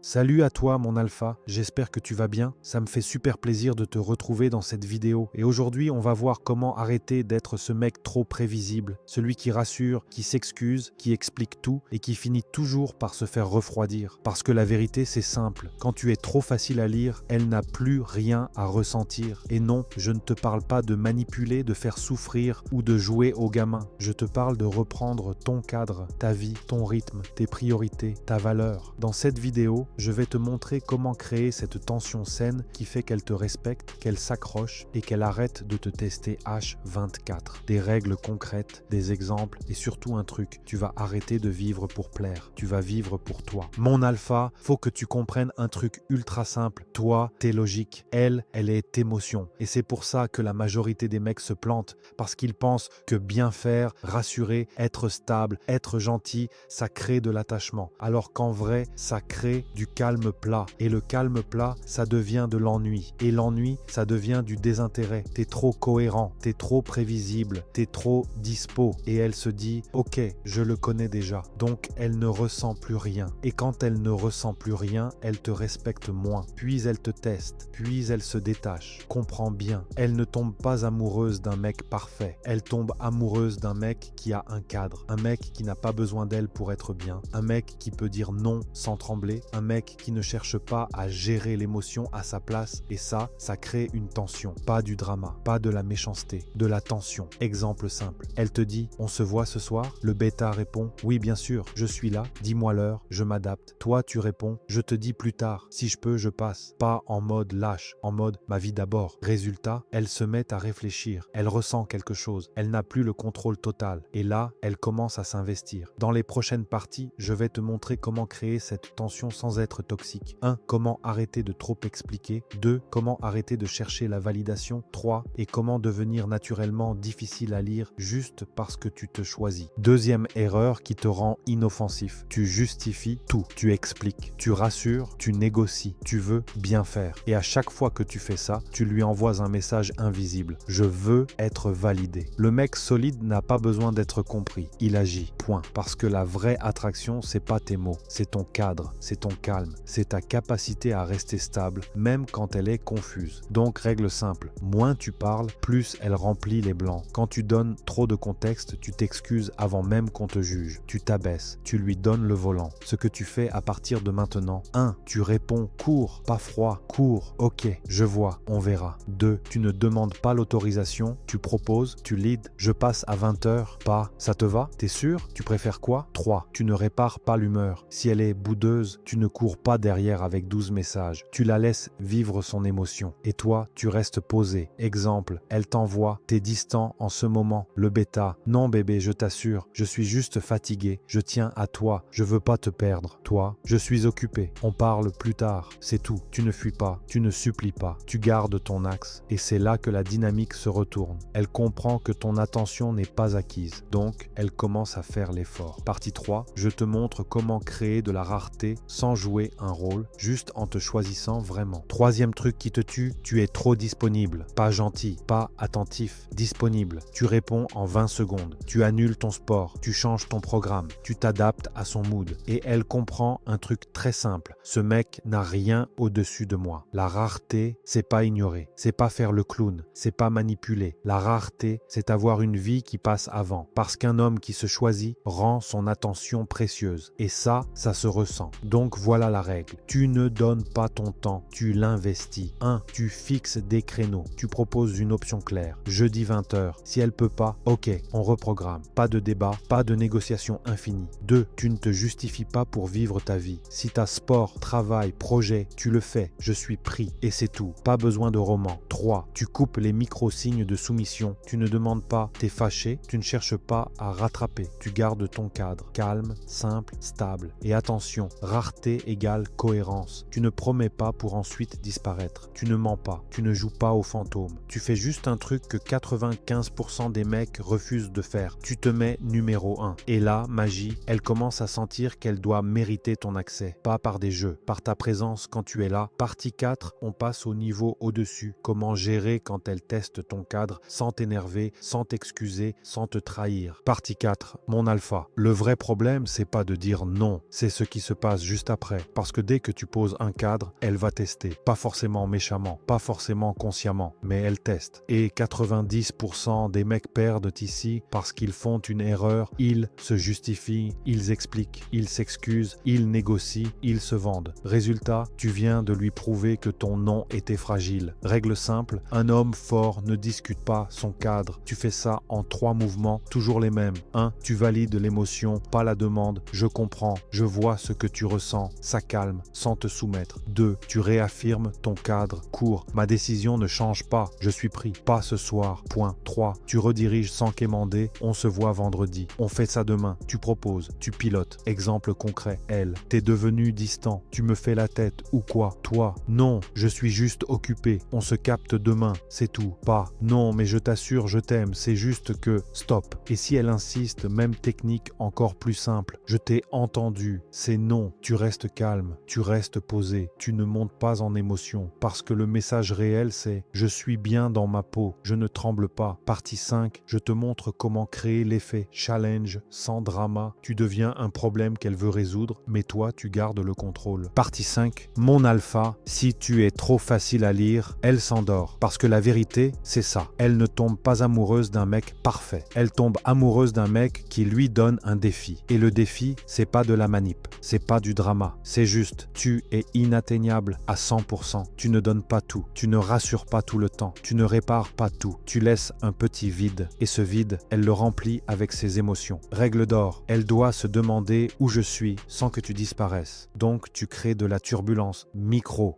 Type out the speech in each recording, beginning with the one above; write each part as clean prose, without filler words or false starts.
Salut à toi mon alpha, j'espère que tu vas bien. Ça me fait super plaisir de te retrouver dans cette vidéo. Et aujourd'hui, on va voir comment arrêter d'être ce mec trop prévisible. Celui qui rassure, qui s'excuse, qui explique tout et qui finit toujours par se faire refroidir. Parce que la vérité, c'est simple. Quand tu es trop facile à lire, elle n'a plus rien à ressentir. Et non, je ne te parle pas de manipuler, de faire souffrir ou de jouer au gamin. Je te parle de reprendre ton cadre, ta vie, ton rythme, tes priorités, ta valeur. Dans cette vidéo, je vais te montrer comment créer cette tension saine qui fait qu'elle te respecte, qu'elle s'accroche et qu'elle arrête de te tester H24. Des règles concrètes, des exemples et surtout un truc, tu vas arrêter de vivre pour plaire, tu vas vivre pour toi. Mon alpha, faut que tu comprennes un truc ultra simple. Toi, t'es logique. Elle est émotion. Et c'est pour ça que la majorité des mecs se plantent, parce qu'ils pensent que bien faire, rassurer, être stable, être gentil, ça crée de l'attachement. Alors qu'en vrai, ça crée du calme plat. Et le calme plat, ça devient de l'ennui. Et l'ennui, ça devient du désintérêt. T'es trop cohérent, t'es trop prévisible, t'es trop dispo. Et elle se dit, ok, je le connais déjà. Donc elle ne ressent plus rien. Et quand elle ne ressent plus rien, elle te respecte moins. Puis elle te teste. Puis elle se détache. Comprends bien, elle ne tombe pas amoureuse d'un mec parfait. Elle tombe amoureuse d'un mec qui a un cadre. Un mec qui n'a pas besoin d'elle pour être bien. Un mec qui peut dire non sans trembler. Un mec qui ne cherche pas à gérer l'émotion à sa place. Et ça crée une tension. Pas du drama, pas de la méchanceté, de la tension. Exemple simple. Elle te dit, on se voit ce soir? Le bêta répond, oui bien sûr, je suis là, dis-moi l'heure, je m'adapte. Toi tu réponds, je te dis plus tard, si je peux je passe. Pas en mode lâche, en mode ma vie d'abord. Résultat, elle se met à réfléchir. Elle ressent quelque chose. Elle n'a plus le contrôle total. Et là, elle commence à s'investir. Dans les prochaines parties, je vais te montrer comment créer cette tension sans être toxique. 1. Comment arrêter de trop expliquer. 2. Comment arrêter de chercher la validation. 3. Et comment devenir naturellement difficile à lire juste parce que tu te choisis. Deuxième erreur qui te rend inoffensif. Tu justifies tout. Tu expliques. Tu rassures. Tu négocies. Tu veux bien faire. Et à chaque fois que tu fais ça, tu lui envoies un message invisible. Je veux être validé. Le mec solide n'a pas besoin d'être compris. Il agit. Point. Parce que la vraie attraction, c'est pas tes mots. C'est ton cadre. C'est ton calme. C'est ta capacité à rester stable, même quand elle est confuse. Donc, règle simple. Moins tu parles, plus elle remplit les blancs. Quand tu donnes trop de contexte, tu t'excuses avant même qu'on te juge. Tu t'abaisses. Tu lui donnes le volant. Ce que tu fais à partir de maintenant. 1. Tu réponds court, pas froid. Court. Ok, je vois, on verra. 2. Tu ne demandes pas l'autorisation. Tu proposes, tu leads. Je passe à 20h. Pas. Ça te va? T'es sûr? Tu préfères quoi? 3. Tu ne répares pas l'humeur. Si elle est boudeuse, tu ne cours pas derrière avec 12 messages. Tu la laisses vivre son émotion. Et toi, tu restes posé. Exemple, elle t'envoie, t'es distant en ce moment. Le bêta, non bébé, je t'assure, je suis juste fatigué. Je tiens à toi, je veux pas te perdre. Toi, je suis occupé. On parle plus tard. C'est tout. Tu ne fuis pas, tu ne supplies pas. Tu gardes ton axe. Et c'est là que la dynamique se retourne. Elle comprend que ton attention n'est pas acquise. Donc, elle commence à faire l'effort. Partie 3, je te montre comment créer de la rareté sans jouer un rôle, juste en te choisissant vraiment. Troisième truc qui te tue, tu es trop disponible. Pas gentil, pas attentif, disponible. Tu réponds en 20 secondes. Tu annules ton sport, tu changes ton programme, tu t'adaptes à son mood. Et elle comprend un truc très simple. Ce mec n'a rien au-dessus de moi. La rareté, c'est pas ignorer, c'est pas faire le clown, c'est pas manipuler. La rareté, c'est avoir une vie qui passe avant. Parce qu'un homme qui se choisit rend son attention précieuse. Et ça se ressent. Donc voilà la règle. Tu ne donnes pas ton temps, tu l'investis. 1. Tu fixes des créneaux. Tu proposes une option claire. Jeudi 20h. Si elle peut pas, ok, on reprogramme. Pas de débat, pas de négociation infinie. 2. Tu ne te justifies pas pour vivre ta vie. Si t'as sport, travail, projet, tu le fais. Je suis pris. Et c'est tout. Pas besoin de roman. 3. Tu coupes les micro-signes de soumission. Tu ne demandes pas, t'es fâché. Tu ne cherches pas à rattraper. Tu gardes ton cadre. Calme, simple, stable. Et attention, rareté égale cohérence. Tu ne promets pas pour ensuite disparaître. Tu ne mens pas. Tu ne joues pas au fantôme. Tu fais juste un truc que 95% des mecs refusent de faire. Tu te mets numéro 1. Et là, magie, elle commence à sentir qu'elle doit mériter ton accès. Pas par des jeux, par ta présence quand tu es là. Partie 4, on passe au niveau au-dessus. Comment gérer quand elle teste ton cadre sans t'énerver, sans t'excuser, sans te trahir. Partie 4, mon alpha. Le vrai problème, c'est pas de dire non, c'est ce qui se passe juste après. exprès, parce que dès que tu poses un cadre, elle va tester. Pas forcément méchamment, pas forcément consciemment, mais elle teste. Et 90% des mecs perdent ici parce qu'ils font une erreur, ils se justifient, ils expliquent, ils s'excusent, ils négocient, ils se vendent. Résultat, tu viens de lui prouver que ton nom était fragile. Règle simple, un homme fort ne discute pas son cadre. Tu fais ça en 3 mouvements, toujours les mêmes. 1. Tu valides l'émotion, pas la demande. Je comprends, je vois ce que tu ressens. Ça calme, sans te soumettre. 2. Tu réaffirmes ton cadre. Court, ma décision ne change pas. Je suis pris, pas ce soir. Point. 3. Tu rediriges sans quémander. On se voit vendredi. On fait ça demain. Tu proposes, tu pilotes. Exemple concret, elle. T'es devenu distant. Tu me fais la tête ou quoi? Toi. Non, je suis juste occupé. On se capte demain. C'est tout. Pas. Non, mais je t'assure, je t'aime. C'est juste que. Stop. Et si elle insiste, même technique encore plus simple. Je t'ai entendu. C'est non. Tu restes calme. Tu restes posé. Tu ne montes pas en émotion. Parce que le message réel, c'est je suis bien dans ma peau. Je ne tremble pas. Partie 5. Je te montre comment créer l'effet challenge sans drama. Tu deviens un problème qu'elle veut résoudre, mais toi, tu gardes le contrôle. Partie 5. Mon alpha, si tu es trop facile à lire, elle s'endort. Parce que la vérité, c'est ça. Elle ne tombe pas amoureuse d'un mec parfait. Elle tombe amoureuse d'un mec qui lui donne un défi. Et le défi, c'est pas de la manip. C'est pas du drama. C'est juste, tu es inatteignable à 100%. Tu ne donnes pas tout. Tu ne rassures pas tout le temps. Tu ne répares pas tout. Tu laisses un petit vide. Et ce vide, elle le remplit avec ses émotions. Règle d'or, elle doit se demander où je suis sans que tu disparaisses. Donc, tu crées de la turbulence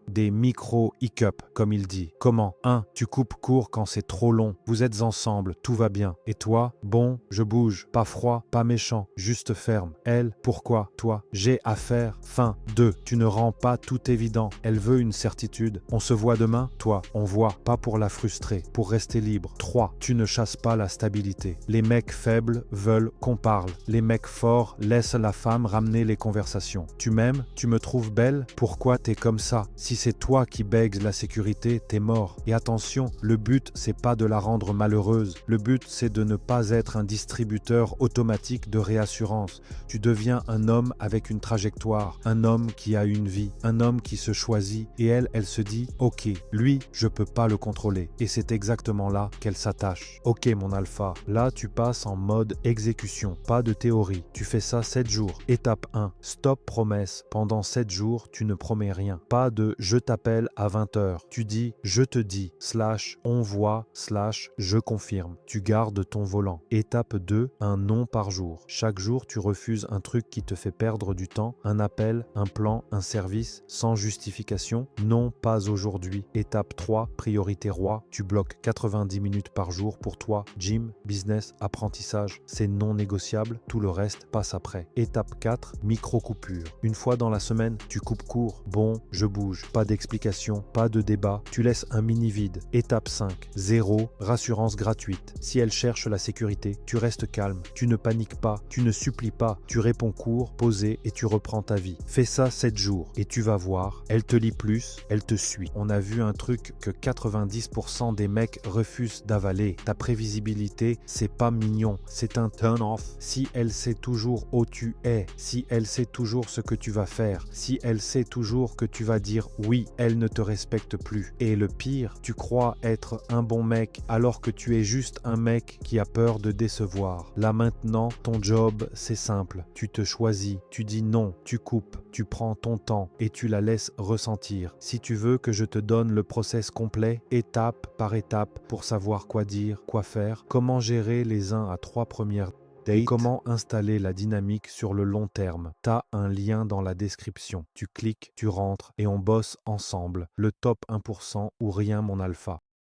des micro-hiccups, comme il dit. Comment? 1. Tu coupes court quand c'est trop long. Vous êtes ensemble, tout va bien. Et toi? Bon, je bouge. Pas froid, pas méchant, juste ferme. Elle? Pourquoi? Toi? J'ai affaire. Fin. 2. Tu ne rends pas tout évident. Elle veut une certitude. On se voit demain? Toi? On voit. Pas pour la frustrer, pour rester libre. 3. Tu ne chasses pas la stabilité. Les mecs faibles veulent qu'on parle. Les mecs forts laissent la femme ramener les conversations. Tu m'aimes? Tu me trouves belle? Pourquoi t'es comme ça? Si c'est toi qui bègues la sécurité, t'es mort. Et attention, le but, c'est pas de la rendre malheureuse. Le but, c'est de ne pas être un distributeur automatique de réassurance. Tu deviens un homme avec une trajectoire, un homme qui a une vie, un homme qui se choisit. Et elle se dit, ok, lui, je peux pas le contrôler. Et c'est exactement là qu'elle s'attache. Ok, mon alpha, là, tu passes en mode exécution, pas de théorie. Tu fais ça 7 jours. Étape 1, stop promesse. Pendant 7 jours, tu ne promets rien. Pas de je t'appelle à 20h. Tu dis je te dis, /on voit, /je confirme. Tu gardes ton volant. Étape 2, un non par jour. Chaque jour, tu refuses un truc qui te fait perdre du temps, un appel, un plan, un service, sans justification. Non, pas aujourd'hui. Étape 3, priorité roi. Tu bloques 90 minutes par jour pour toi. Gym, business, apprentissage. C'est non négociable. Tout le reste passe après. Étape 4, micro-coupure. Une fois dans la semaine, tu coupes court. Bon, je bouge. Pas d'explication, pas de débat. Tu laisses un mini vide. Étape 5, 0, rassurance gratuite. Si elle cherche la sécurité, tu restes calme. Tu ne paniques pas, tu ne supplies pas. Tu réponds court, posé et tu reprends ta vie. Fais ça 7 jours et tu vas voir, elle te lit plus, elle te suit. On a vu un truc que 90% des mecs refusent d'avaler. Ta prévisibilité, c'est pas mignon, c'est un turn-off. Si elle sait toujours où tu es, si elle sait toujours ce que tu vas faire, si elle sait toujours que tu vas dire oui, elle ne te respecte plus. Et le pire, tu crois être un bon mec alors que tu es juste un mec qui a peur de décevoir. Là maintenant, ton job, c'est simple. Tu te choisis, tu dis non, tu coupes, tu prends ton temps et tu la laisses ressentir. Si tu veux que je te donne le process complet, étape par étape, pour savoir quoi dire, quoi faire, comment gérer les 1 à 3 premières dates, comment installer la dynamique sur le long terme. T'as un lien dans la description. Tu cliques, tu rentres et on bosse ensemble. Le top 1% ou rien, mon alpha.